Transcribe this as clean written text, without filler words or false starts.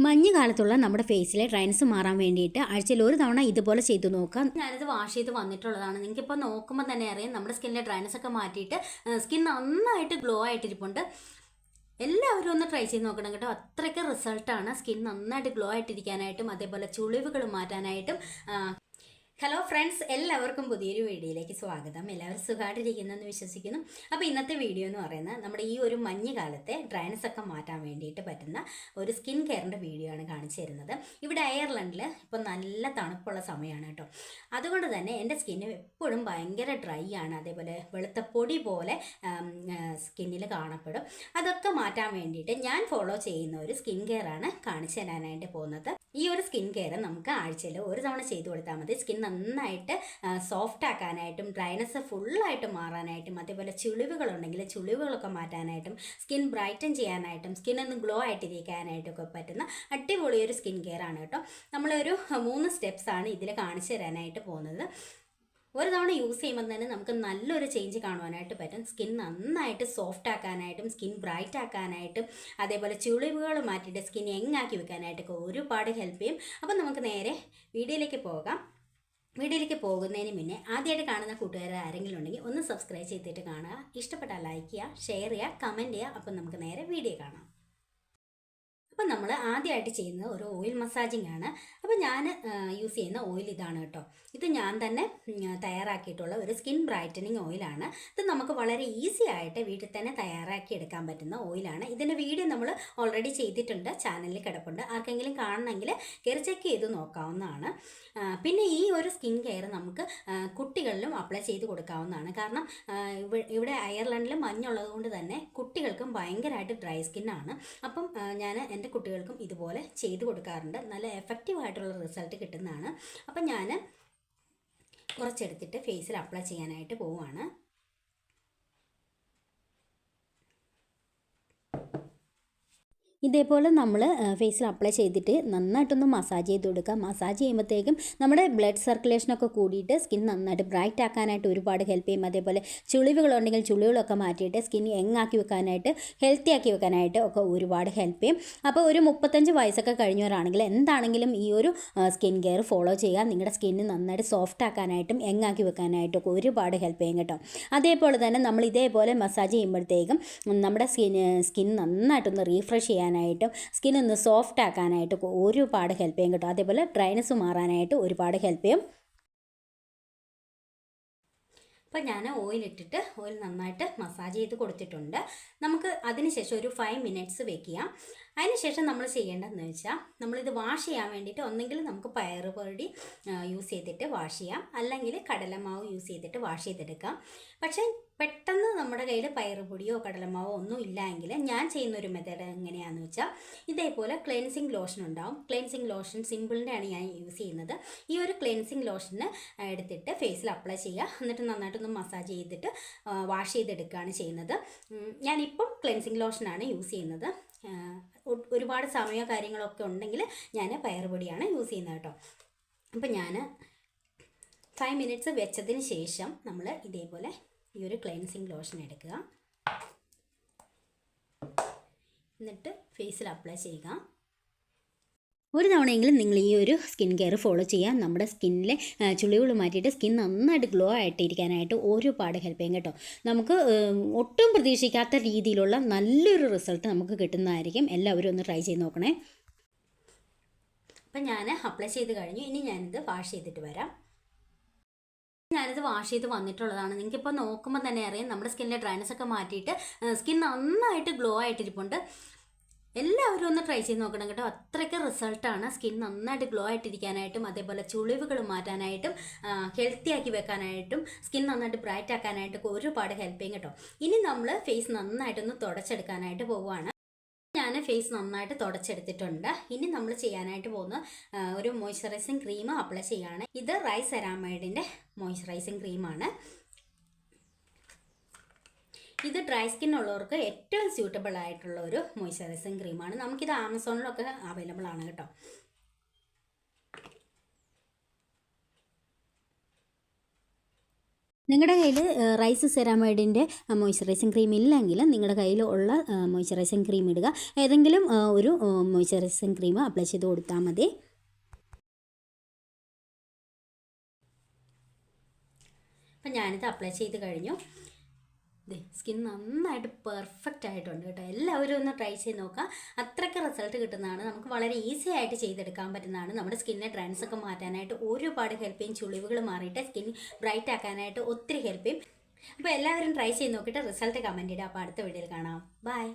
മഞ്ഞുകാലത്തുള്ള നമ്മുടെ ഫേസിലെ ഡ്രൈനസ് മാറാൻ വേണ്ടിയിട്ട് ആഴ്ചയിൽ ഒരു തവണ ഇതുപോലെ ചെയ്തു നോക്കാം. ഞാനിത് വാഷ് ചെയ്ത് വന്നിട്ടുള്ളതാണ്. നിങ്ങൾക്കിപ്പോൾ നോക്കുമ്പോൾ തന്നെ അറിയാം നമ്മുടെ സ്കിന്നിലെ ഡ്രൈനസ് ഒക്കെ മാറ്റിയിട്ട് സ്കിൻ നന്നായിട്ട് ഗ്ലോ ആയിട്ടിരിപ്പുണ്ട്. എല്ലാവരും ഒന്ന് ട്രൈ ചെയ്ത് നോക്കണം കേട്ടോ. അത്രയ്ക്ക് റിസൾട്ടാണ്. സ്കിൻ നന്നായിട്ട് ഗ്ലോ ആയിട്ടിരിക്കാനായിട്ടും അതേപോലെ ചുളിവുകൾ മാറ്റാനായിട്ടും. ഹലോ ഫ്രണ്ട്സ്, എല്ലാവർക്കും പുതിയൊരു വീഡിയോയിലേക്ക് സ്വാഗതം. എല്ലാവരും സുഖമായിട്ടിരിക്കുന്നെന്ന് വിശ്വസിക്കുന്നു. അപ്പോൾ ഇന്നത്തെ വീഡിയോ എന്ന് പറയുന്നത് നമ്മുടെ ഈ ഒരു മഞ്ഞുകാലത്തെ ഡ്രൈനസ് ഒക്കെ മാറ്റാൻ വേണ്ടിയിട്ട് പറ്റുന്ന ഒരു സ്കിൻ കെയറിൻ്റെ വീഡിയോ ആണ് കാണിച്ചു തരുന്നത്. ഇവിടെ അയർലൻഡിൽ ഇപ്പോൾ നല്ല തണുപ്പുള്ള സമയമാണ് കേട്ടോ. അതുകൊണ്ട് തന്നെ എൻ്റെ സ്കിന്ന് എപ്പോഴും ഭയങ്കര ഡ്രൈ ആണ്. അതേപോലെ വെളുത്ത പൊടി പോലെ സ്കിന്നിൽ കാണപ്പെടും. അതൊക്കെ മാറ്റാൻ വേണ്ടിയിട്ട് ഞാൻ ഫോളോ ചെയ്യുന്ന ഒരു സ്കിൻ കെയർ ആണ് കാണിച്ചു തരാനായിട്ട് പോകുന്നത്. ഈ ഒരു സ്കിൻ കെയർ നമുക്ക് ആഴ്ചയിൽ ഒരു തവണ ചെയ്തു കൊടുത്താൽ മതി. സ്കിൻ നന്നായിട്ട് സോഫ്റ്റ് ആക്കാനായിട്ടും ഡ്രൈനസ് ഫുള്ളായിട്ട് മാറാനായിട്ടും അതേപോലെ ചുളിവുകളുണ്ടെങ്കിൽ ചുളിവുകളൊക്കെ മാറ്റാനായിട്ടും സ്കിൻ ബ്രൈറ്റൻ ചെയ്യാനായിട്ടും സ്കിന്നൊന്ന് ഗ്ലോ ആയിട്ടിരിക്കാനായിട്ടൊക്കെ പറ്റുന്ന അടിപൊളി ഒരു സ്കിൻ കെയർ ആണ് കേട്ടോ. നമ്മളൊരു 3 സ്റ്റെപ്സാണ് ഇതിൽ കാണിച്ചു തരാനായിട്ട് പോകുന്നത്. ഒരു തവണ യൂസ് ചെയ്യുമ്പോൾ തന്നെ നമുക്ക് നല്ലൊരു ചേഞ്ച് കാണുവാനായിട്ട് പറ്റും. സ്കിൻ നന്നായിട്ട് സോഫ്റ്റ് ആക്കാനായിട്ടും സ്കിൻ ബ്രൈറ്റ് ആക്കാനായിട്ടും അതേപോലെ ചുളിവുകൾ മാറ്റിയിട്ട് സ്കിൻ യങ്ങാക്കി വെക്കാനായിട്ടൊക്കെ ഒരുപാട് ഹെൽപ്പ് ചെയ്യും. അപ്പം നമുക്ക് നേരെ വീഡിയോയിലേക്ക് പോകാം. വീഡിയോയിലേക്ക് പോകുന്നതിന് മുന്നേ ആദ്യമായിട്ട് കാണുന്ന കൂട്ടുകാർ ആരെങ്കിലും ഉണ്ടെങ്കിൽ ഒന്ന് സബ്സ്ക്രൈബ് ചെയ്തിട്ട് കാണുക. ഇഷ്ടപ്പെട്ടാൽ ലൈക്ക് ചെയ്യുക, ഷെയർ ചെയ്യുക, കമൻറ്റ് ചെയ്യുക. അപ്പം നമുക്ക് നേരെ വീഡിയോ കാണാം. അപ്പം നമ്മൾ ആദ്യമായിട്ട് ചെയ്യുന്നത് ഒരു ഓയിൽ മസാജിങ് ആണ്. അപ്പോൾ ഞാൻ യൂസ് ചെയ്യുന്ന ഓയിൽ ഇതാണ് കേട്ടോ. ഇത് ഞാൻ തന്നെ തയ്യാറാക്കിയിട്ടുള്ള ഒരു സ്കിൻ ബ്രൈറ്റനിങ് ഓയിലാണ്. ഇത് നമുക്ക് വളരെ ഈസി ആയിട്ട് വീട്ടിൽ തന്നെ തയ്യാറാക്കി എടുക്കാൻ പറ്റുന്ന ഓയിലാണ്. ഇതിൻ്റെ വീഡിയോ നമ്മൾ ഓൾറെഡി ചെയ്തിട്ടുണ്ട്, ചാനലിൽ കിടപ്പുണ്ട്. ആർക്കെങ്കിലും കാണണമെങ്കിൽ കയറി ചെക്ക് ചെയ്ത് നോക്കാവുന്നതാണ്. പിന്നെ ഈ ഒരു സ്കിൻ കെയർ നമുക്ക് കുട്ടികളിലും അപ്ലൈ ചെയ്ത് കൊടുക്കാവുന്നതാണ്. കാരണം ഇവിടെ അയർലൻഡിൽ മഞ്ഞുള്ളത് കൊണ്ട് തന്നെ കുട്ടികൾക്കും ഭയങ്കരമായിട്ട് ഡ്രൈ സ്കിന്നാണ്. അപ്പം ഞാൻ എൻ്റെ കുട്ടികൾക്കും ഇതുപോലെ ചെയ്ത് കൊടുക്കാറുണ്ട്. നല്ല എഫക്റ്റീവ് ആയിട്ടുള്ള റിസൾട്ട് കിട്ടുന്നതാണ്. അപ്പം ഞാൻ കുറച്ചെടുത്തിട്ട് ഫേസിൽ അപ്ലൈ ചെയ്യാനായിട്ട് പോവുകയാണ്. ഇതേപോലെ നമ്മൾ ഫേസിൽ അപ്ലൈ ചെയ്തിട്ട് നന്നായിട്ടൊന്ന് മസാജ് ചെയ്ത് കൊടുക്കുക. മസാജ് ചെയ്യുമ്പോഴത്തേക്കും നമ്മുടെ ബ്ലഡ് സർക്കുലേഷനൊക്കെ കൂടിയിട്ട് സ്കിൻ നന്നായിട്ട് ബ്രൈറ്റ് ആക്കാനായിട്ട് ഒരുപാട് ഹെൽപ്പ് ചെയ്യും. അതേപോലെ ചുളിവുകളുണ്ടെങ്കിൽ ചുളിവുകളൊക്കെ മാറ്റിയിട്ട് സ്കിൻ യങ്ങാക്കി വെക്കാനായിട്ട് ഹെൽത്തി ആക്കി വെക്കാനായിട്ട് ഒക്കെ ഒരുപാട് ഹെൽപ്പ് ചെയ്യും. അപ്പോൾ ഒരു 35 വയസ്സൊക്കെ കഴിഞ്ഞവരാണെങ്കിൽ എന്താണെങ്കിലും ഈ ഒരു സ്കിൻ കെയർ ഫോളോ ചെയ്യുക. നിങ്ങളുടെ സ്കിന്ന് നന്നായിട്ട് സോഫ്റ്റ് ആക്കാനായിട്ടും യങ്ങാക്കി വെക്കാനായിട്ടൊക്കെ ഒരുപാട് ഹെൽപ്പ് ചെയ്യും കേട്ടോ. അതേപോലെ തന്നെ നമ്മൾ ഇതേപോലെ മസാജ് ചെയ്യുമ്പോഴത്തേക്കും നമ്മുടെ സ്കിൻ നന്നായിട്ടൊന്ന് റീഫ്രഷ് ചെയ്യാനായിട്ടും സ്കിന്നൊന്ന് സോഫ്റ്റ് ആക്കാനായിട്ട് ഒരുപാട് ഹെൽപ്പ് ചെയ്യും കേട്ടോ. അതേപോലെ ഡ്രൈനസ് മാറാനായിട്ട് ഒരുപാട് ഹെൽപ്പ് ചെയ്യും. അപ്പോൾ ഞാൻ ഓയിലിട്ടിട്ട് ഓയിൽ നന്നായിട്ട് മസാജ് ചെയ്ത് കൊടുത്തിട്ടുണ്ട്. നമുക്ക് അതിനുശേഷം ഒരു 5 മിനിറ്റ്സ് വെക്കുക. അതിനുശേഷം നമ്മൾ ചെയ്യേണ്ടതെന്ന് വെച്ചാൽ നമ്മളിത് വാഷ് ചെയ്യാൻ വേണ്ടിയിട്ട് ഒന്നെങ്കിൽ നമുക്ക് പയറ് പൊടി യൂസ് ചെയ്തിട്ട് വാഷ് ചെയ്യാം, അല്ലെങ്കിൽ കടലമാവ് യൂസ് ചെയ്തിട്ട് വാഷ് ചെയ്തെടുക്കാം. പക്ഷേ പെട്ടെന്ന് നമ്മുടെ കയ്യിൽ പയറ് പൊടിയോ കടലമാവോ ഒന്നും ഇല്ല എങ്കിൽ ഞാൻ ചെയ്യുന്നൊരു മെത്തേഡ് എങ്ങനെയാണെന്ന് വെച്ചാൽ ഇതേപോലെ ക്ലെൻസിങ് ലോഷൻ ഉണ്ടാവും. ക്ലെൻസിങ് ലോഷൻ സിമ്പിളിൻ്റെയാണ് ഞാൻ യൂസ് ചെയ്യുന്നത്. ഈ ഒരു ക്ലെൻസിങ് ലോഷന് എടുത്തിട്ട് ഫേസിൽ അപ്ലൈ ചെയ്യുക. എന്നിട്ട് നന്നായിട്ടൊന്ന് മസാജ് ചെയ്തിട്ട് വാഷ് ചെയ്തെടുക്കുകയാണ് ചെയ്യുന്നത്. ഞാനിപ്പം ക്ലെൻസിങ് ലോഷനാണ് യൂസ് ചെയ്യുന്നത്. ഒരുപാട് സമയമോ കാര്യങ്ങളൊക്കെ ഉണ്ടെങ്കിൽ ഞാൻ പയറുപൊടിയാണ് യൂസ് ചെയ്യുന്നത് കേട്ടോ. അപ്പം ഞാൻ 5 മിനിറ്റ്സ് വെച്ചതിന് ശേഷം നമ്മൾ ഇതേപോലെ ഈ ഒരു ക്ലെൻസിങ് ലോഷൻ എടുക്കുക. എന്നിട്ട് ഫേസിൽ അപ്ലൈ ചെയ്യുക. ഒരു തവണയെങ്കിലും നിങ്ങൾ ഈ ഒരു സ്കിൻ കെയർ ഫോളോ ചെയ്യാൻ നമ്മുടെ സ്കിന്നിലെ ചുളിവുകൾ മാറ്റിയിട്ട് സ്കിൻ നന്നായിട്ട് ഗ്ലോ ആയിട്ടിരിക്കാനായിട്ട് ഒരുപാട് ഹെൽപ്പ് ചെയ്യും കേട്ടോ. നമുക്ക് ഒട്ടും പ്രതീക്ഷിക്കാത്ത രീതിയിലുള്ള നല്ലൊരു റിസൾട്ട് നമുക്ക് കിട്ടുന്നതായിരിക്കും. എല്ലാവരും ഒന്ന് ട്രൈ ചെയ്ത് നോക്കണേ. അപ്പം ഞാൻ അപ്ലൈ ചെയ്ത് കഴിഞ്ഞു. ഇനി ഞാനിത് വാഷ് ചെയ്തിട്ട് വരാം. ഞാനിത് വാഷ് ചെയ്ത് വന്നിട്ടുള്ളതാണ്. നിങ്ങൾക്കിപ്പോൾ നോക്കുമ്പോൾ തന്നെ അറിയാം നമ്മുടെ സ്കിന്നിലെ ഡ്രൈനസ് ഒക്കെ മാറ്റിയിട്ട് സ്കിൻ നന്നായിട്ട് ഗ്ലോ ആയിട്ടിരിപ്പുണ്ട്. എല്ലാവരും ഒന്ന് ട്രൈ ചെയ്ത് നോക്കണം കേട്ടോ. അത്രയ്ക്ക് റിസൾട്ടാണ്. സ്കിൻ നന്നായിട്ട് ഗ്ലോ ആയിട്ടിരിക്കാനായിട്ടും അതേപോലെ ചുളിവുകൾ മാറ്റാനായിട്ടും ഹെൽത്തി ആക്കി വെക്കാനായിട്ടും സ്കിൻ നന്നായിട്ട് ബ്രൈറ്റ് ആക്കാനായിട്ടൊക്കെ ഒരുപാട് ഹെൽപ്പ് ചെയ്യും കേട്ടോ. ഇനി നമ്മൾ ഫേസ് നന്നായിട്ടൊന്ന് തുടച്ചെടുക്കാനായിട്ട് പോവുകയാണ്. ഞാൻ ഫേസ് നന്നായിട്ട് തുടച്ചെടുത്തിട്ടുണ്ട്. ഇനി നമ്മൾ ചെയ്യാനായിട്ട് പോകുന്ന ഒരു മോയ്സ്ചറൈസിങ് ക്രീം അപ്ലൈ ചെയ്യുകയാണ്. ഇത് റൈസ് സെറാമൈഡിൻ്റെ മോയ്സ്ചറൈസിങ് ക്രീമാണ്. ഇത് ഡ്രൈ സ്കിൻ ഉള്ളവർക്ക് ഏറ്റവും സ്യൂട്ടബിൾ ആയിട്ടുള്ള ഒരു മോയ്സ്ചറൈസിങ് ക്രീമാണ്. നമുക്കിത് ആമസോണിലൊക്കെ അവൈലബിൾ ആണ് കേട്ടോ. നിങ്ങളുടെ കയ്യിൽ റൈസ് സെറാമൈഡിൻ്റെ മോയ്സ്ചറൈസിങ് ക്രീം ഇല്ലെങ്കിൽ നിങ്ങളുടെ കയ്യിൽ ഉള്ള മോയ്സ്ചറൈസിങ് ക്രീം ഇടുക. ഏതെങ്കിലും ഒരു മോയ്സ്ചറൈസിങ് ക്രീം അപ്ലൈ ചെയ്ത് കൊടുത്താൽ മതി. അപ്പം ഞാനിത് അപ്ലൈ ചെയ്ത് കഴിഞ്ഞു. സ്കിൻ നന്നായിട്ട് പെർഫെക്റ്റ് ആയിട്ടുണ്ട് കേട്ടോ. എല്ലാവരും ഒന്ന് ട്രൈ ചെയ്ത് നോക്കാം. അത്രയ്ക്ക് റിസൾട്ട് കിട്ടുന്നതാണ്. നമുക്ക് വളരെ ഈസി ആയിട്ട് ചെയ്തെടുക്കാൻ പറ്റുന്നതാണ്. നമ്മുടെ സ്കിന്നിലെ ഡ്രൈനസ് ഒക്കെ മാറ്റാനായിട്ട് ഒരുപാട് ഹെൽപ്പ് ചെയ്യും. ചുളിവുകൾ മാറിയിട്ട് സ്കിൻ ബ്രൈറ്റ് ആക്കാനായിട്ട് ഒത്തിരി ഹെൽപ്പ് ചെയ്യും. അപ്പോൾ എല്ലാവരും ട്രൈ ചെയ്ത് നോക്കിയിട്ട് റിസൾട്ട് കമൻറ്റ് ഇടുക. അപ്പോൾ അടുത്ത വീഡിയോയിൽ കാണാം. ബൈ.